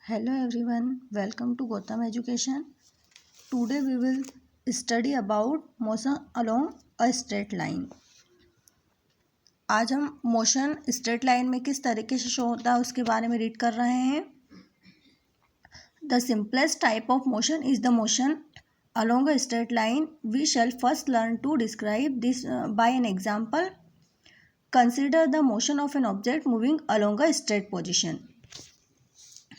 Hello everyone, welcome to Gotham Education. Today we will study about motion along a straight line. आज हम motion straight line में किस तरीके से show होता है उसके बारे में रीड कर रहे हैं. The simplest type of motion is the motion along a straight line. We shall first learn to describe this by an example. Consider the motion of an object moving along a straight position.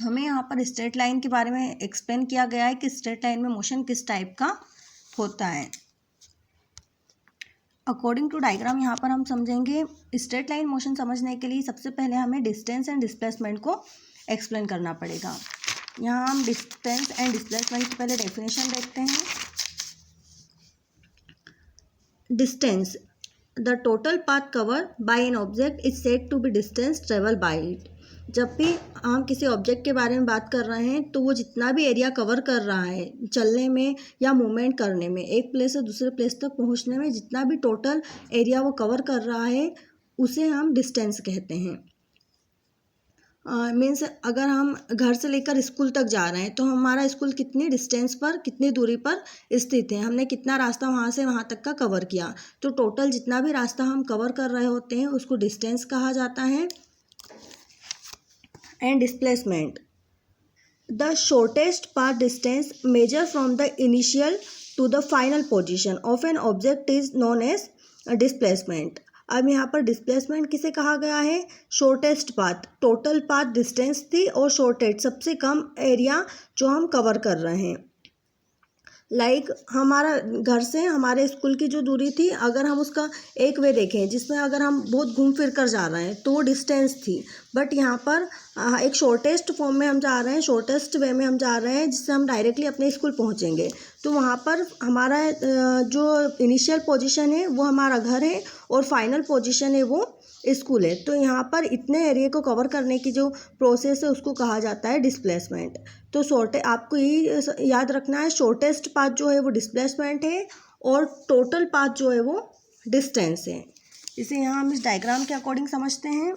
हमें यहाँ पर straight line के बारे में explain किया गया है कि स्ट्रेट लाइन में मोशन किस टाइप का होता है. अकॉर्डिंग टू डायग्राम यहाँ पर हम समझेंगे. स्ट्रेट लाइन मोशन समझने के लिए सबसे पहले हमें डिस्टेंस एंड डिस्प्लेसमेंट को एक्सप्लेन करना पड़ेगा. यहाँ हम डिस्टेंस एंड डिस्प्लेसमेंट की पहले डेफिनेशन देखते हैं. Distance, the total path cover by an object is said to be distance travel by it. जब भी हम किसी ऑब्जेक्ट के बारे में बात कर रहे हैं तो वो जितना भी एरिया कवर कर रहा है चलने में या मूवमेंट करने में, एक प्लेस से दूसरे प्लेस तक पहुंचने में जितना भी टोटल एरिया वो कवर कर रहा है उसे हम डिस्टेंस कहते हैं. मीन्स अगर हम घर से लेकर स्कूल तक जा रहे हैं तो हमारा स्कूल कितनी डिस्टेंस पर, कितनी दूरी पर स्थित है, हमने कितना रास्ता वहाँ से वहाँ तक का कवर किया, तो टोटल जितना भी रास्ता हम कवर कर रहे होते हैं उसको डिस्टेंस कहा जाता है. And displacement, the shortest path distance measured from the initial to the final position of an object is known as displacement. अब यहाँ पर डिस्प्लेसमेंट किसे कहा गया है? Shortest path. Total path distance थी और शॉर्टेस्ट सबसे कम एरिया जो हम कवर कर रहे हैं. लाइक हमारा घर से हमारे स्कूल की जो दूरी थी, अगर हम उसका एक वे देखें जिसमें अगर हम बहुत घूम फिर कर जा रहे हैं तो वो डिस्टेंस थी. बट यहाँ पर एक शॉर्टेस्ट फॉर्म में हम जा रहे हैं, शॉर्टेस्ट वे में हम जा रहे हैं जिससे हम डायरेक्टली अपने स्कूल पहुँचेंगे. तो वहाँ पर हमारा जो इनिशियल पोजीशन है वो हमारा घर है और फाइनल पोजीशन है वो स्कूल है. तो यहाँ पर इतने एरिया को कवर करने की जो प्रोसेस है उसको कहा जाता है डिस्प्लेसमेंट. तो आपको यही याद रखना है, शॉर्टेस्ट पाथ जो है वो डिस्प्लेसमेंट है और टोटल पाथ जो है वो डिस्टेंस है. इसे यहाँ हम इस डायग्राम के अकॉर्डिंग समझते हैं.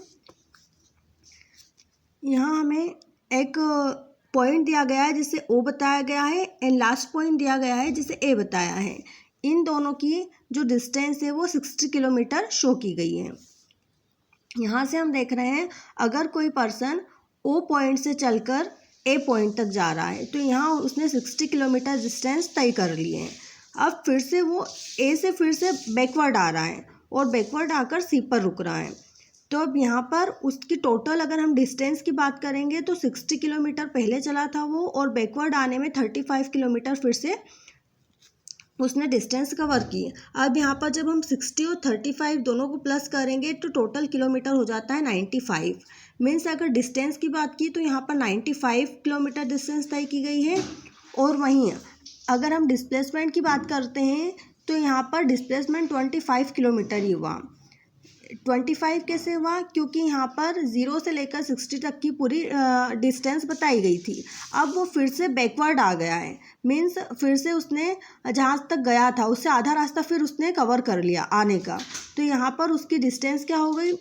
यहाँ हमें एक पॉइंट दिया गया है जिसे ओ बताया गया है एंड लास्ट पॉइंट दिया गया है जिसे ए बताया है. इन दोनों की जो डिस्टेंस है वो 60 किलोमीटर शो की गई है. यहाँ से हम देख रहे हैं अगर कोई पर्सन ओ पॉइंट से चलकर ए पॉइंट तक जा रहा है तो यहाँ उसने 60 किलोमीटर डिस्टेंस तय कर लिए हैं. अब फिर से वो ए से फिर से बैकवर्ड आ रहा है और बैकवर्ड आकर सी पर रुक रहा है. तो अब यहाँ पर उसकी टोटल अगर हम डिस्टेंस की बात करेंगे तो 60 किलोमीटर पहले चला था वो और बैकवर्ड आने में 35 किलोमीटर फिर से उसने डिस्टेंस कवर की. अब यहाँ पर जब हम 60 और 35 दोनों को प्लस करेंगे तो टोटल किलोमीटर हो जाता है 95. मीन्स अगर डिस्टेंस की बात की तो यहाँ पर 95 किलोमीटर डिस्टेंस तय की गई है. और वहीं अगर हम डिस्प्लेसमेंट की बात करते हैं तो यहाँ पर डिस्प्लेसमेंट 25 किलोमीटर ही हुआ. 25 कैसे हुआ? क्योंकि यहाँ पर 0 से लेकर 60 तक की पूरी डिस्टेंस बताई गई थी. अब वो फिर से बैकवर्ड आ गया है. मीन्स फिर से उसने जहाँ तक गया था उससे आधा रास्ता फिर उसने कवर कर लिया आने का. तो यहाँ पर उसकी डिस्टेंस क्या हो गई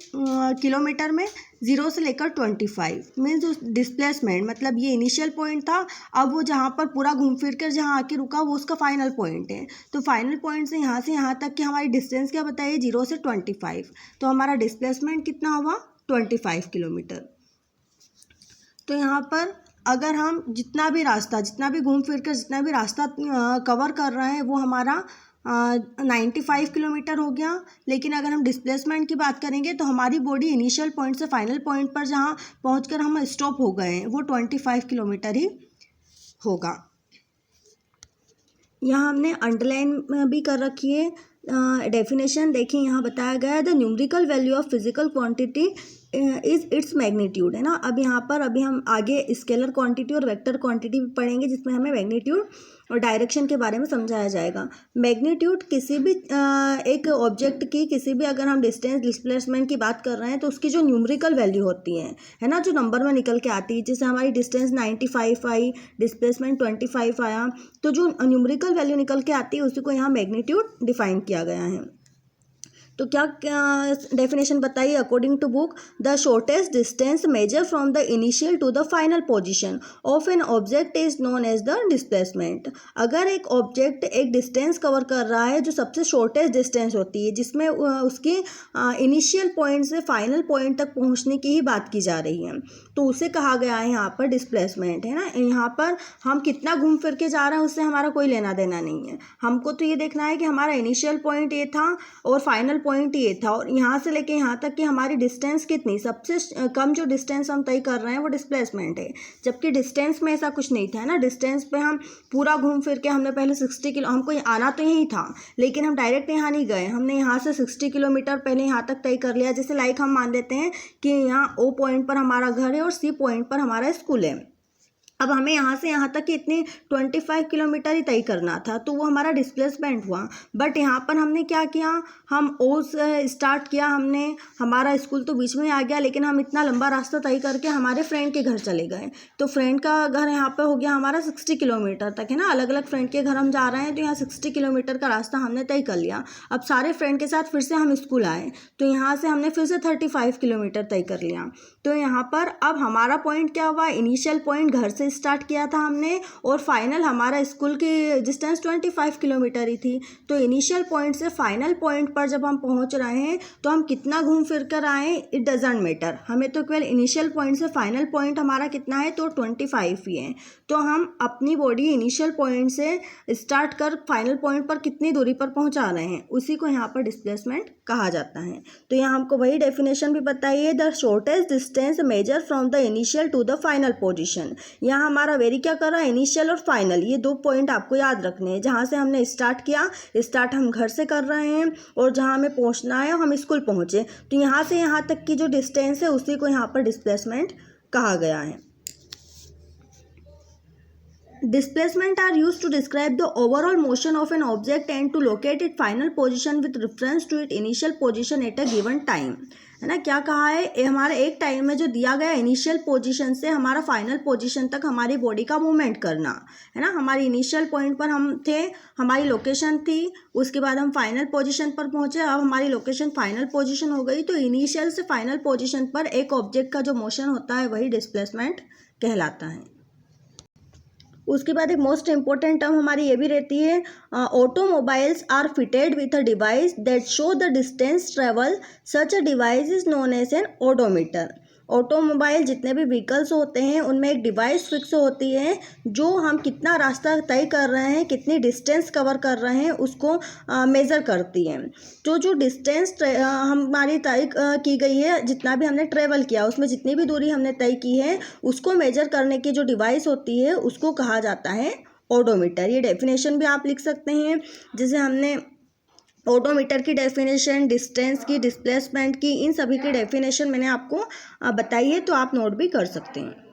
किलोमीटर में? 0 से लेकर 25. मीन्स उस डिस्प्लेसमेंट मतलब ये इनिशियल पॉइंट था, अब वो जहाँ पर पूरा घूम फिर कर जहाँ आके रुका वो उसका फाइनल पॉइंट है. तो फाइनल पॉइंट से यहाँ तक की हमारी डिस्टेंस क्या बताइए? 0 से 25. तो हमारा डिस्प्लेसमेंट कितना हुआ? 25 किलोमीटर. तो यहाँ पर अगर हम जितना भी घूम फिर कर जितना भी रास्ता कवर कर रहे हैं वो हमारा 95 किलोमीटर हो गया. लेकिन अगर हम डिस्प्लेसमेंट की बात करेंगे तो हमारी बॉडी इनिशियल पॉइंट से फाइनल पॉइंट पर जहाँ पहुंचकर हम स्टॉप हो गए हैं वो 25 किलोमीटर ही होगा. यहाँ हमने अंडरलाइन भी कर रखी है. डेफिनेशन देखिए, यहाँ बताया गया है the numerical value of physical quantity is its magnitude, है ना. अब यहाँ पर अभी हम आगे स्केलर क्वांटिटी और वेक्टर क्वांटिटी भी पढ़ेंगे जिसमें हमें मैग्नीट्यूड और डायरेक्शन के बारे में समझाया जाएगा. मैग्नीट्यूड किसी भी एक ऑब्जेक्ट की किसी भी अगर हम डिस्टेंस डिस्प्लेसमेंट की बात कर रहे हैं तो उसकी जो न्यूमेरिकल वैल्यू होती है ना, जो नंबर में निकल के आती है, जैसे हमारी डिस्टेंस 95 आई, डिस्प्लेसमेंट 25 आया, तो जो न्यूमेरिकल वैल्यू निकल के आती है उसी को यहाँ मैग्नीट्यूड डिफाइन किया गया है. तो क्या डेफिनेशन बताइए according to book, the shortest distance measure from the initial to the final position of an object is known as the displacement. अगर एक ऑब्जेक्ट एक डिस्टेंस कवर कर रहा है जो सबसे शॉर्टेस्ट डिस्टेंस होती है, जिसमें उसकी इनिशियल पॉइंट से फाइनल पॉइंट तक पहुंचने की ही बात की जा रही है, तो उसे कहा गया है यहाँ पर डिस्प्लेसमेंट, है ना। यहाँ पर हम कितना घूम फिर के जा रहे हैं उससे हमारा कोई लेना देना नहीं है। हमको तो ये देखना है कि हमारा इनिशियल पॉइंट ये था और फाइनल पॉइंट ये था, और यहाँ से लेके यहाँ तक कि हमारी डिस्टेंस कितनी, सबसे कम जो डिस्टेंस हम तय कर रहे हैं वो डिस्प्लेसमेंट है। जबकि डिस्टेंस में ऐसा कुछ नहीं था, है ना। डिस्टेंस पे हम पूरा घूम फिर के हमने पहले 60 किलो, हमको आना तो यही था लेकिन हम डायरेक्ट यहाँ नहीं गए, हमने यहाँ से 60 किलोमीटर पहले यहाँ तक तय कर लिया। जैसे लाइक हम मान लेते हैं कि यहाँ ओ पॉइंट पर हमारा घर है और सी पॉइंट पर हमारा स्कूल है। अब हमें यहाँ से यहाँ तक कि इतनी 25 किलोमीटर ही तय करना था, तो वो हमारा डिस्प्लेसमेंट हुआ। बट यहाँ पर हमने क्या किया, हम ओ से स्टार्ट किया, हमने हमारा स्कूल तो बीच में आ गया लेकिन हम इतना लंबा रास्ता तय करके हमारे फ्रेंड के घर चले गए। तो फ्रेंड का घर यहाँ पर हो गया हमारा 60 किलोमीटर तक, है ना। अलग अलग फ्रेंड के घर हम जा रहे हैं, तो यहाँ 60 किलोमीटर का रास्ता हमने तय कर लिया। अब सारे फ्रेंड के साथ फिर से हम स्कूल आए, तो यहाँ से हमने फिर से 35 किलोमीटर तय कर लिया। तो यहाँ पर अब हमारा पॉइंट क्या हुआ, इनिशियल पॉइंट घर से स्टार्ट किया था हमने और फाइनल हमारा स्कूल की डिस्टेंस 25 किलोमीटर ही थी। तो इनिशियल पॉइंट से फाइनल पॉइंट पर जब हम पहुंच रहे हैं तो हम कितना घूम फिर कर आए, इट डजेंट मैटर, हमें तो केवल इनिशियल पॉइंट से फाइनल पॉइंट हमारा कितना है, तो 25 ही है। तो हम अपनी बॉडी इनिशियल पॉइंट से स्टार्ट कर फाइनल पॉइंट पर कितनी दूरी पर पहुंचा रहे हैं, उसी को यहाँ पर डिस्प्लेसमेंट कहा जाता है। तो यहाँ हमको वही डेफिनेशन भी बताइए, the shortest distance measure from the initial to the final position. यहाँ हमारा वेरी क्या कर रहा है, इनिशियल और फाइनल, ये दो पॉइंट आपको याद रखने हैं। जहाँ से हमने स्टार्ट किया, स्टार्ट हम घर से कर रहे हैं और जहाँ हमें पहुँचना है हम स्कूल पहुँचे, तो यहाँ से यहाँ तक की जो डिस्टेंस है उसी को यहाँ पर डिस्प्लेसमेंट कहा गया है। Displacement are used to describe the overall motion of an object and to locate its final position with reference to its initial position at a given time, है ना। क्या कहा है, हमारे एक टाइम में जो दिया गया इनिशियल पोजीशन से हमारा फाइनल पोजीशन तक हमारी बॉडी का मूवमेंट करना, है ना। हमारी इनिशियल पॉइंट पर हम थे, हमारी लोकेशन थी, उसके बाद हम फाइनल पोजीशन पर पहुंचे, अब हमारी लोकेशन फाइनल पोजीशन हो गई। तो इनिशियल से फाइनल पोजीशन पर एक ऑब्जेक्ट का जो मोशन होता है वही डिस्प्लेसमेंट कहलाता है। उसके बाद एक मोस्ट इंपॉर्टेंट टर्म हमारी ये भी रहती है, automobiles are fitted with a device that show the distance travel, such a device is known as an odometer. Automobile जितने भी व्हीकल्स होते हैं उनमें एक डिवाइस फिक्स होती है जो हम कितना रास्ता तय कर रहे हैं, कितनी डिस्टेंस कवर कर रहे हैं उसको मेज़र करती है। तो जो डिस्टेंस हमारी तय की गई है, जितना भी हमने ट्रेवल किया उसमें जितनी भी दूरी हमने तय की है उसको मेजर करने की जो डिवाइस होती है उसको कहा जाता है ओडोमीटर। ये डेफिनेशन भी आप लिख सकते हैं, जैसे हमने ओडोमीटर की डेफिनेशन, डिस्टेंस की, डिस्प्लेसमेंट की, इन सभी की डेफिनेशन मैंने आपको बताई है, तो आप नोट भी कर सकते हैं।